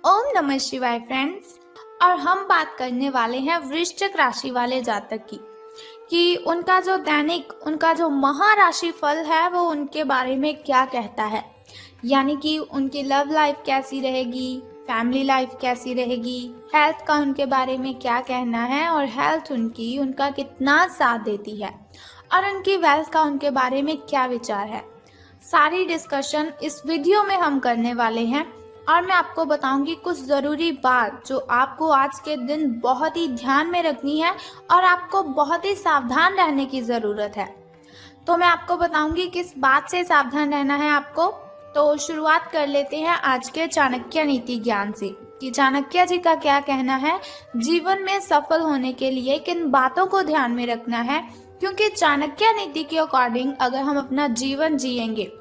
ओम नमः शिवाय फ्रेंड्स। और हम बात करने वाले हैं वृश्चिक राशि वाले जातक की कि उनका जो दैनिक उनका जो महाराशि फल है वो उनके बारे में क्या कहता है। यानी कि उनकी लव लाइफ कैसी रहेगी, फैमिली लाइफ कैसी रहेगी, हेल्थ का उनके बारे में क्या कहना है और हेल्थ उनका कितना साथ देती है और उनकी वेल्थ का उनके बारे में क्या विचार है। सारी डिस्कशन इस वीडियो में हम करने वाले हैं और मैं आपको बताऊंगी कुछ ज़रूरी बात जो आपको आज के दिन बहुत ही ध्यान में रखनी है और आपको बहुत ही सावधान रहने की ज़रूरत है। तो मैं आपको बताऊंगी किस बात से सावधान रहना है आपको। तो शुरुआत कर लेते हैं आज के चाणक्य नीति ज्ञान से कि चाणक्य जी का क्या कहना है, जीवन में सफल होने के लिए किन बातों को ध्यान में रखना है। क्योंकि चाणक्य नीति के अकॉर्डिंग अगर हम अपना जीवन जिएंगे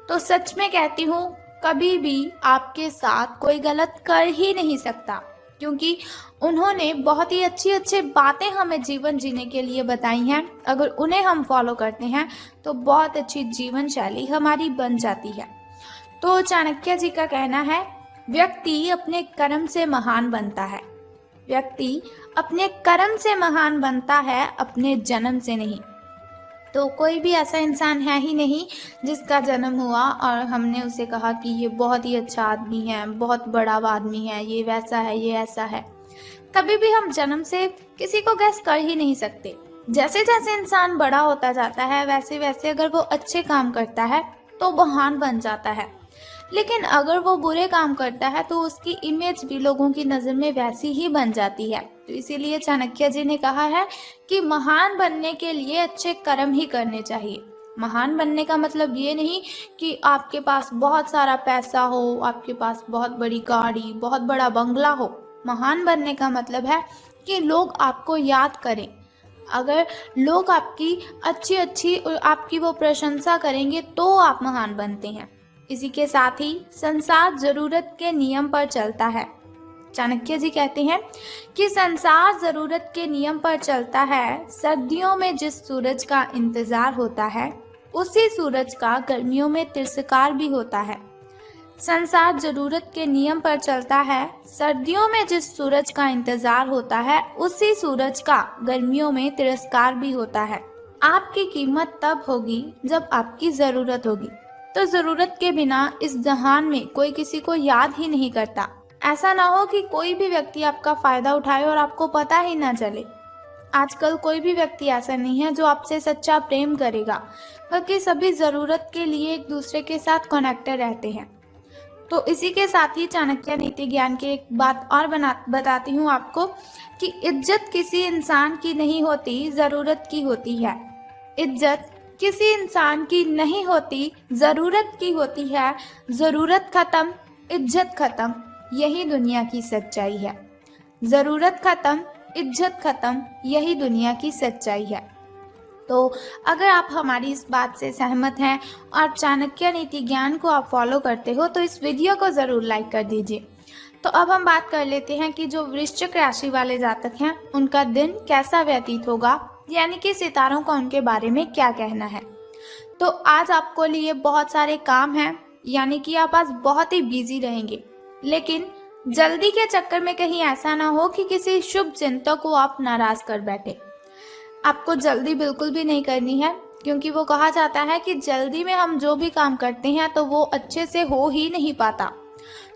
तो सच में कहती हूँ कभी भी आपके साथ कोई गलत कर ही नहीं सकता, क्योंकि उन्होंने बहुत ही अच्छी अच्छी बातें हमें जीवन जीने के लिए बताई हैं। अगर उन्हें हम फॉलो करते हैं तो बहुत अच्छी जीवन शैली हमारी बन जाती है। तो चाणक्य जी का कहना है, व्यक्ति अपने कर्म से महान बनता है। व्यक्ति अपने कर्म से महान बनता है, अपने जन्म से नहीं। तो कोई भी ऐसा इंसान है ही नहीं जिसका जन्म हुआ और हमने उसे कहा कि ये बहुत ही अच्छा आदमी है, बहुत बड़ा आदमी है, ये वैसा है, ये ऐसा है। कभी भी हम जन्म से किसी को गैस कर ही नहीं सकते। जैसे जैसे इंसान बड़ा होता जाता है वैसे वैसे अगर वो अच्छे काम करता है तो महान बन जाता है, लेकिन अगर वो बुरे काम करता है तो उसकी इमेज भी लोगों की नज़र में वैसी ही बन जाती है। तो इसीलिए चाणक्य जी ने कहा है कि महान बनने के लिए अच्छे कर्म ही करने चाहिए। महान बनने का मतलब ये नहीं कि आपके पास बहुत सारा पैसा हो, आपके पास बहुत बड़ी गाड़ी, बहुत बड़ा बंगला हो। महान बनने का मतलब है कि लोग आपको याद करें। अगर लोग आपकी अच्छी आपकी वो प्रशंसा करेंगे तो आप महान बनते हैं। इसी के साथ ही संसार जरूरत के नियम पर चलता है। चाणक्य जी कहते हैं कि संसार जरूरत के नियम पर चलता है। सर्दियों में जिस सूरज का इंतजार होता है उसी सूरज का गर्मियों में तिरस्कार भी होता है। संसार जरूरत के नियम पर चलता है। सर्दियों में जिस सूरज का इंतजार होता है उसी सूरज का गर्मियों में तिरस्कार भी होता है। आपकी कीमत तब होगी जब आपकी जरूरत होगी। तो जरूरत के बिना इस जहान में कोई किसी को याद ही नहीं करता। ऐसा ना हो कि कोई भी व्यक्ति आपका फायदा उठाए और आपको पता ही ना चले। आजकल कोई भी व्यक्ति ऐसा नहीं है जो आपसे सच्चा प्रेम करेगा, बल्कि सभी जरूरत के लिए एक दूसरे के साथ कनेक्टेड रहते हैं। तो इसी के साथ ही चाणक्य नीति ज्ञान की एक बात और बताती हूँ आपको कि इज्जत किसी इंसान की नहीं होती, जरूरत की होती है। इज्जत किसी इंसान की नहीं होती, जरूरत की होती है। जरूरत खत्म, इज्जत खत्म, यही दुनिया की सच्चाई है। जरूरत खत्म, इज्जत खत्म, यही दुनिया की सच्चाई है। तो अगर आप हमारी इस बात से सहमत हैं और चाणक्य नीति ज्ञान को आप फॉलो करते हो तो इस वीडियो को ज़रूर लाइक कर दीजिए। तो अब हम बात कर लेते हैं कि जो वृश्चिक राशि वाले जातक हैं उनका दिन कैसा व्यतीत होगा, यानी कि सितारों का उनके बारे में क्या कहना है। तो आज आपको लिए बहुत सारे काम हैं, यानी कि आप आज बहुत ही बिजी रहेंगे, लेकिन जल्दी के चक्कर में कहीं ऐसा ना हो कि किसी शुभ चिंतक को आप नाराज कर बैठे। आपको जल्दी बिल्कुल भी नहीं करनी है, क्योंकि वो कहा जाता है कि जल्दी में हम जो भी काम करते हैं तो वो अच्छे से हो ही नहीं पाता।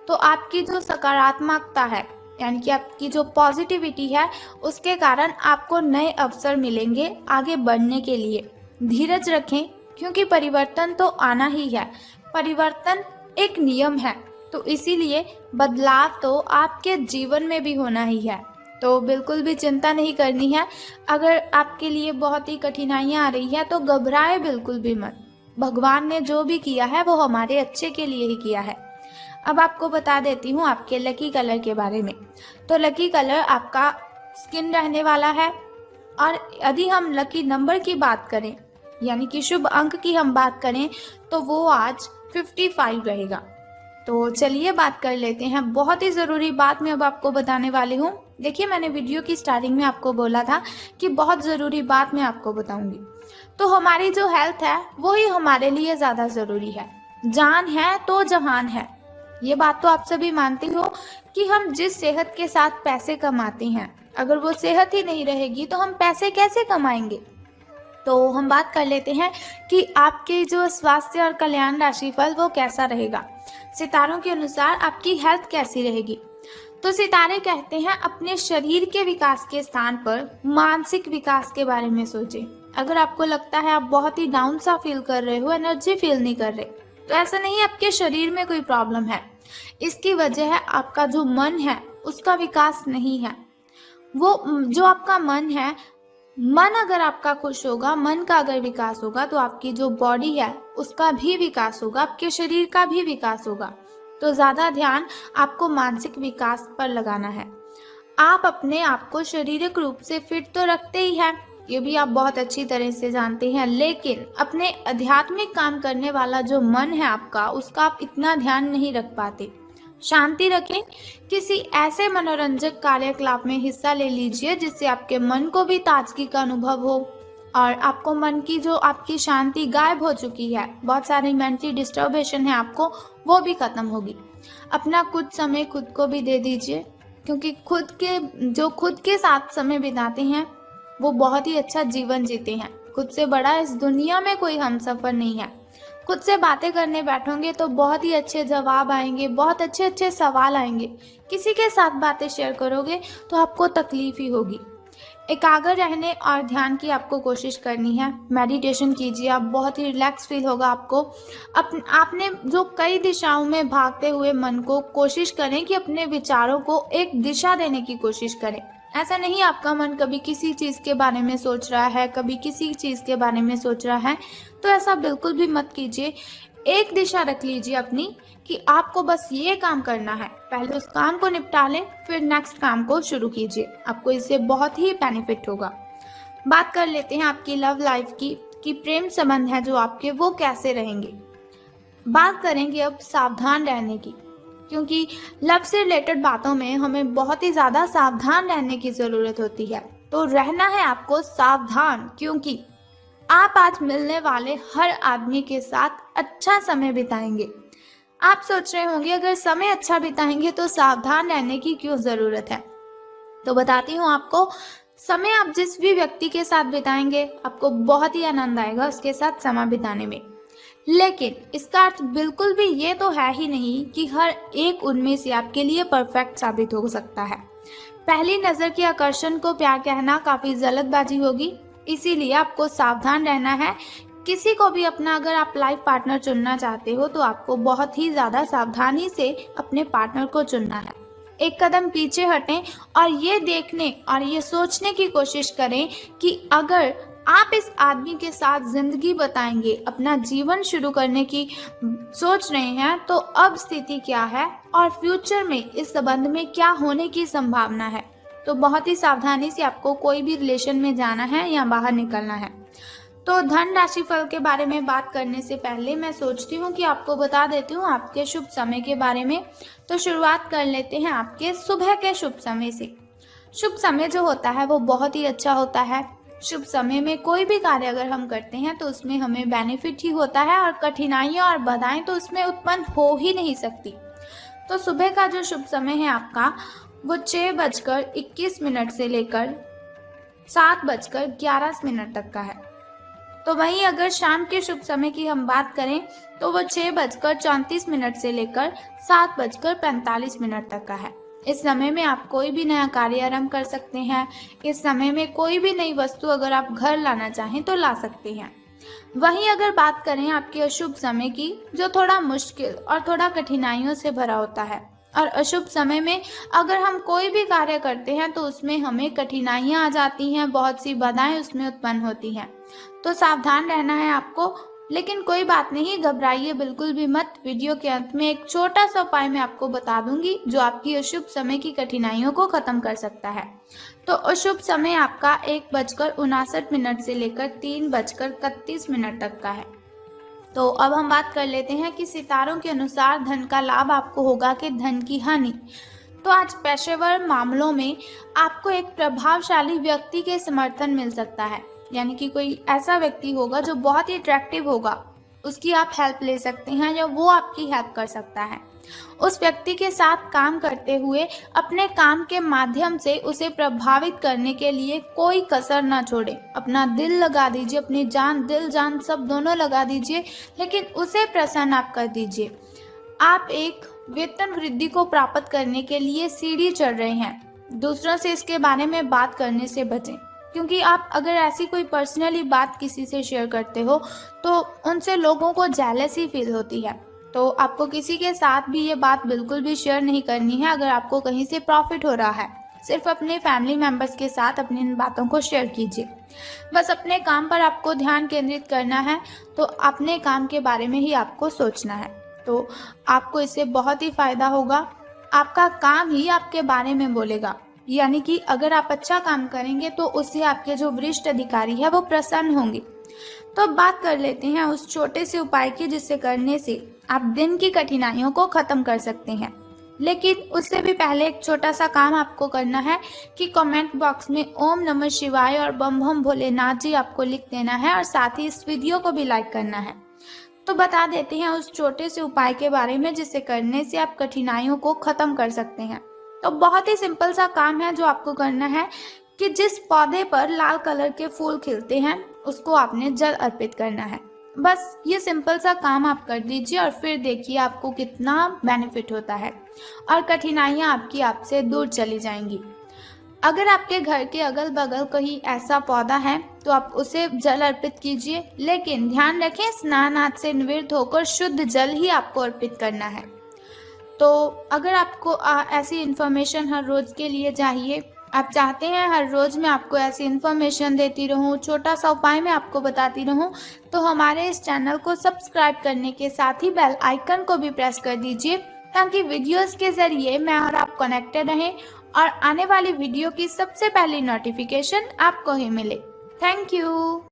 तो आपकी जो सकारात्मकता है, यानी कि आपकी जो पॉजिटिविटी है, उसके कारण आपको नए अवसर मिलेंगे आगे बढ़ने के लिए। धीरज रखें, क्योंकि परिवर्तन तो आना ही है। परिवर्तन एक नियम है, तो इसीलिए बदलाव तो आपके जीवन में भी होना ही है। तो बिल्कुल भी चिंता नहीं करनी है। अगर आपके लिए बहुत ही कठिनाइयाँ आ रही है तो घबराए बिल्कुल भी मत। भगवान ने जो भी किया है वो हमारे अच्छे के लिए ही किया है। अब आपको बता देती हूँ आपके लकी कलर के बारे में। तो लकी कलर आपका स्किन रहने वाला है। और यदि हम लकी नंबर की बात करें, यानी कि शुभ अंक की हम बात करें, तो वो आज 55 रहेगा। तो चलिए बात कर लेते हैं। बहुत ही ज़रूरी बात मैं अब आपको बताने वाली हूँ। देखिए, मैंने वीडियो की स्टार्टिंग में आपको बोला था कि बहुत ज़रूरी बात मैं आपको बताऊंगी। तो हमारी जो हेल्थ है वो ही हमारे लिए ज़्यादा ज़रूरी है। जान है तो जहान है। ये बात तो आप सभी मानते हो कि हम जिस सेहत के साथ पैसे कमाते हैं, अगर वो सेहत ही नहीं रहेगी तो हम पैसे कैसे कमाएंगे। तो हम बात कर लेते हैं कि आपके जो स्वास्थ्य और कल्याण राशिफल वो कैसा रहेगा। सितारों के अनुसार आपकी हेल्थ कैसी रहेगी। तो सितारे कहते हैं अपने शरीर के विकास के स्थान पर मानसिक विकास के बारे में सोचें। अगर आपको लगता है आप बहुत ही डाउन सा फील कर रहे हो, एनर्जी फील नहीं कर रहे, तो ऐसा नहीं है आपके शरीर में कोई प्रॉब्लम है। इसकी वजह है आपका जो मन है उसका विकास नहीं है। वो जो आपका मन है, मन अगर आपका खुश होगा, मन का अगर विकास होगा तो आपकी जो बॉडी है उसका भी विकास होगा, आपके शरीर का भी विकास होगा। तो ज़्यादा ध्यान आपको मानसिक विकास पर लगाना है। आप अपने आप को शारीरिक रूप से फिट तो रखते ही हैं, ये भी आप बहुत अच्छी तरह से जानते हैं, लेकिन अपने आध्यात्मिक काम करने वाला जो मन है आपका, उसका आप इतना ध्यान नहीं रख पाते। शांति रखें, किसी ऐसे मनोरंजक कार्यकलाप में हिस्सा ले लीजिए जिससे आपके मन को भी ताजगी का अनुभव हो और आपको मन की जो आपकी शांति गायब हो चुकी है, बहुत सारी मेंटली डिस्टर्बेशन है आपको, वो भी खत्म होगी। अपना कुछ समय खुद को भी दे दीजिए, क्योंकि खुद के साथ समय बिताते हैं वो बहुत ही अच्छा जीवन जीते हैं। खुद से बड़ा इस दुनिया में कोई हमसफर नहीं है। खुद से बातें करने बैठोगे तो बहुत ही अच्छे जवाब आएंगे, बहुत अच्छे अच्छे सवाल आएंगे। किसी के साथ बातें शेयर करोगे तो आपको तकलीफ ही होगी। एकाग्र रहने और ध्यान की आपको कोशिश करनी है। मेडिटेशन कीजिए, आप बहुत ही रिलैक्स फील होगा आपको। आपने जो कई दिशाओं में भागते हुए मन को कोशिश करें कि अपने विचारों को एक दिशा देने की कोशिश करें। ऐसा नहीं आपका मन कभी किसी चीज़ के बारे में सोच रहा है, कभी किसी चीज़ के बारे में सोच रहा है, तो ऐसा बिल्कुल भी मत कीजिए। एक दिशा रख लीजिए अपनी कि आपको बस ये काम करना है। पहले उस काम को निपटा लें, फिर नेक्स्ट काम को शुरू कीजिए। आपको इससे बहुत ही बेनिफिट होगा। बात कर लेते हैं आपकी लव लाइफ की कि प्रेम संबंध है जो आपके वो कैसे रहेंगे। बात करेंगे अब सावधान रहने की, क्योंकि लव से रिलेटेड बातों में हमें बहुत ही ज़्यादा सावधान रहने की ज़रूरत होती है। तो रहना है आपको सावधान, क्योंकि आप आज मिलने वाले हर आदमी के साथ अच्छा समय बिताएंगे। आप सोच रहे होंगे अगर समय अच्छा बिताएंगे तो सावधान रहने की क्यों ज़रूरत है। तो बताती हूँ आपको, समय आप जिस भी व्यक्ति के साथ बिताएंगे आपको बहुत ही आनंद आएगा उसके साथ समय बिताने में। लेकिन इसका अर्थ बिल्कुल भी ये तो है ही नहीं कि हर एक उनमें से आपके लिए परफेक्ट साबित हो सकता है। पहली नज़र के आकर्षण को प्यार कहना काफ़ी जल्दबाजी होगी, इसीलिए आपको सावधान रहना है। किसी को भी अपना अगर आप लाइफ पार्टनर चुनना चाहते हो तो आपको बहुत ही ज़्यादा सावधानी से अपने पार्टनर को चुनना है। एक कदम पीछे हटें और ये देखने और ये सोचने की कोशिश करें कि अगर आप इस आदमी के साथ जिंदगी बताएंगे, अपना जीवन शुरू करने की सोच रहे हैं, तो अब स्थिति क्या है और फ्यूचर में इस संबंध में क्या होने की संभावना है। तो बहुत ही सावधानी से आपको कोई भी रिलेशन में जाना है या बाहर निकलना है। तो धन राशिफल के बारे में बात करने से पहले मैं सोचती हूँ कि आपको बता देती हूँ आपके शुभ समय के बारे में। तो शुरुआत कर लेते हैं आपके सुबह के शुभ समय से। शुभ समय जो होता है वो बहुत ही अच्छा होता है। शुभ समय में कोई भी कार्य अगर हम करते हैं तो उसमें हमें बेनिफिट ही होता है और कठिनाइयाँ और बाधाएं तो उसमें उत्पन्न हो ही नहीं सकती। तो सुबह का जो शुभ समय है आपका वो 6:21 से लेकर 7:11 तक का है। तो वहीं अगर शाम के शुभ समय की हम बात करें तो वो 6:34 से लेकर 7:45 तक का है। इस समय में आप कोई भी नया कार्य आरंभ कर सकते हैं। इस समय में कोई भी नई वस्तु अगर आप घर लाना चाहें तो ला सकते हैं। वहीं अगर बात करें आपके अशुभ समय की, जो थोड़ा मुश्किल और थोड़ा कठिनाइयों से भरा होता है, और अशुभ समय में अगर हम कोई भी कार्य करते हैं तो उसमें हमें कठिनाइयां आ जाती हैं, बहुत सी बाधाएं उसमें उत्पन्न होती हैं। तो सावधान रहना है आपको। लेकिन कोई बात नहीं, घबराइए बिल्कुल भी मत। वीडियो के अंत में एक छोटा सा उपाय मैं आपको बता दूंगी जो आपकी अशुभ समय की कठिनाइयों को खत्म कर सकता है। तो अशुभ समय आपका 1:59 से लेकर 3:31 तक का है। तो अब हम बात कर लेते हैं कि सितारों के अनुसार धन का लाभ आपको होगा कि धन की हानि। तो आज पेशेवर मामलों में आपको एक प्रभावशाली व्यक्ति के समर्थन मिल सकता है, यानी कि कोई ऐसा व्यक्ति होगा जो बहुत ही अट्रैक्टिव होगा, उसकी आप हेल्प ले सकते हैं या वो आपकी हेल्प कर सकता है। उस व्यक्ति के साथ काम करते हुए अपने काम के माध्यम से उसे प्रभावित करने के लिए कोई कसर ना छोड़े। अपना दिल लगा दीजिए, अपनी जान, दिल जान सब दोनों लगा दीजिए, लेकिन उसे प्रसन्न आप कर दीजिए। आप एक वेतन वृद्धि को प्राप्त करने के लिए सीढ़ी चढ़ रहे हैं। दूसरों से इसके बारे में बात करने से बचें, क्योंकि आप अगर ऐसी कोई पर्सनली बात किसी से शेयर करते हो तो उनसे लोगों को जेलसी फील होती है। तो आपको किसी के साथ भी ये बात बिल्कुल भी शेयर नहीं करनी है अगर आपको कहीं से प्रॉफिट हो रहा है। सिर्फ अपने फैमिली मेंबर्स के साथ अपनी इन बातों को शेयर कीजिए। बस अपने काम पर आपको ध्यान केंद्रित करना है, तो अपने काम के बारे में ही आपको सोचना है। तो आपको इससे बहुत ही फायदा होगा। आपका काम ही आपके बारे में बोलेगा, यानी कि अगर आप अच्छा काम करेंगे तो उससे आपके जो वरिष्ठ अधिकारी है वो प्रसन्न होंगे। तो अब बात कर लेते हैं उस छोटे से उपाय की जिससे करने से आप दिन की कठिनाइयों को खत्म कर सकते हैं। लेकिन उससे भी पहले एक छोटा सा काम आपको करना है कि कमेंट बॉक्स में ओम नमः शिवाय और बम बम भोलेनाथ जी आपको लिख देना है और साथ ही इस वीडियो को भी लाइक करना है। तो बता देते हैं उस छोटे से उपाय के बारे में जिससे करने से आप कठिनाइयों को खत्म कर सकते हैं। तो बहुत ही सिंपल सा काम है जो आपको करना है कि जिस पौधे पर लाल कलर के फूल खिलते हैं उसको आपने जल अर्पित करना है। बस ये सिंपल सा काम आप कर दीजिए और फिर देखिए आपको कितना बेनिफिट होता है और कठिनाइयाँ आपकी आपसे दूर चली जाएंगी। अगर आपके घर के अगल बगल कहीं ऐसा पौधा है तो आप उसे जल अर्पित कीजिए, लेकिन ध्यान रखें स्नान आदि से निवृत्त होकर शुद्ध जल ही आपको अर्पित करना है। तो अगर आपको ऐसी इन्फॉर्मेशन हर रोज के लिए चाहिए, आप चाहते हैं हर रोज मैं आपको ऐसी इन्फॉर्मेशन देती रहूं, छोटा सा उपाय मैं आपको बताती रहूं, तो हमारे इस चैनल को सब्सक्राइब करने के साथ ही बेल आइकन को भी प्रेस कर दीजिए, ताकि वीडियोस के जरिए मैं और आप कनेक्टेड रहें और आने वाली वीडियो की सबसे पहली नोटिफिकेशन आपको ही मिले। Thank you.